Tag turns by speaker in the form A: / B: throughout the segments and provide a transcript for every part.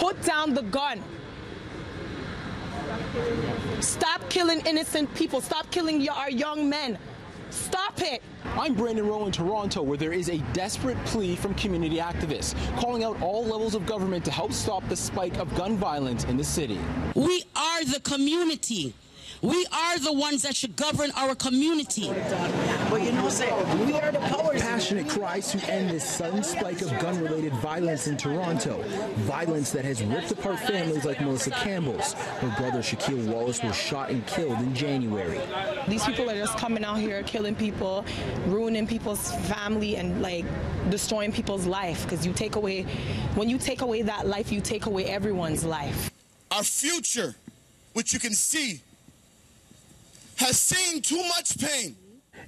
A: Put down the gun. Stop killing innocent people. Stop killing our young men. Stop it.
B: I'm Brandon Rowe in Toronto, where there is a desperate plea from community activists calling out all levels of government to help stop the spike of gun violence in the city.
C: We are the community. We are the ones that should govern our community.
D: But you know, we are the powers.
E: Passionate cries to end this sudden spike of gun-related violence in Toronto. Violence that has ripped apart families like Melissa Campbell's. Her brother Shaquille Wallace was shot and killed in January.
A: These people are just coming out here, killing people, ruining people's family, and like destroying people's life. Because when you take away that life, you take away everyone's life.
F: Our future, which you can see, has seen too much pain.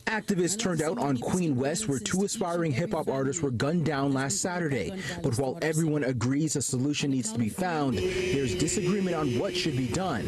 E: Activists turned out on Queen West, where two aspiring hip-hop artists were gunned down last Saturday. But while everyone agrees a solution needs to be found, there's disagreement on what should be done.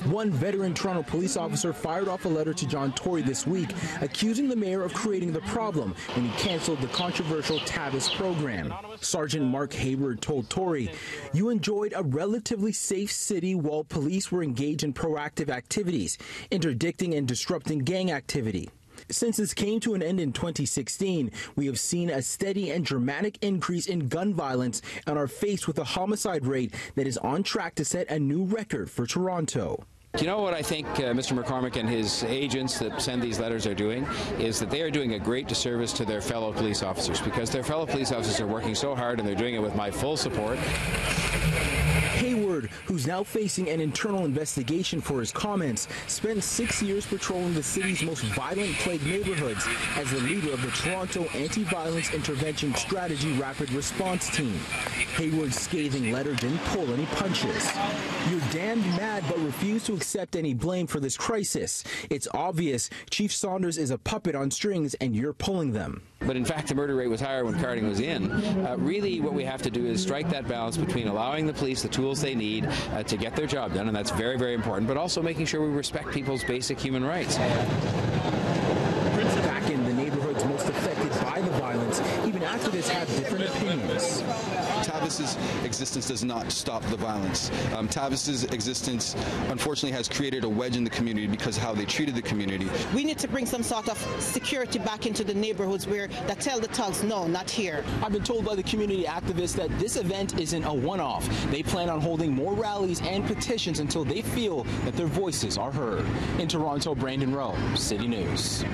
E: One veteran Toronto police officer fired off a letter to Mayor Tory this week, accusing the mayor of creating the problem when he canceled the controversial Tavis program. Sergeant Mark Hayward told Tory, "You enjoyed a relatively safe city while police were engaged in proactive activities, interdicting and disrupting gang activity." Since this came to an end in 2016, we have seen a steady and dramatic increase in gun violence and are faced with a homicide rate that is on track to set a new record for Toronto.
G: You know what I think Mr. McCormick and his agents that send these letters are doing is that they are doing a great disservice to their fellow police officers, because their fellow police officers are working so hard and they're doing it with my full support.
E: Hayward, who's now facing an internal investigation for his comments, spent 6 years patrolling the city's most violent-plagued neighborhoods as the leader of the Toronto Anti-Violence Intervention Strategy Rapid Response Team. Hayward's scathing letter didn't pull any punches. "You're damned mad but refuse to accept any blame for this crisis. It's obvious Chief Saunders is a puppet on strings and you're pulling them."
G: But in fact, the murder rate was higher when Carding was in. Really, what we have to do is strike that balance between allowing the police the tools they need to get their job done, and that's very, very important, but also making sure we respect people's basic human rights.
E: Back in the neighborhoods most affected by the violence, even activists have different opinions.
H: Tavis's existence does not stop the violence. Tavis's existence, unfortunately, has created a wedge in the community because of how they treated the community.
D: We need to bring some sort of security back into the neighborhoods that tell the thugs, no, not here.
B: I've been told by the community activists that this event isn't a one-off. They plan on holding more rallies and petitions until they feel that their voices are heard. In Toronto, Brandon Rowe, City News.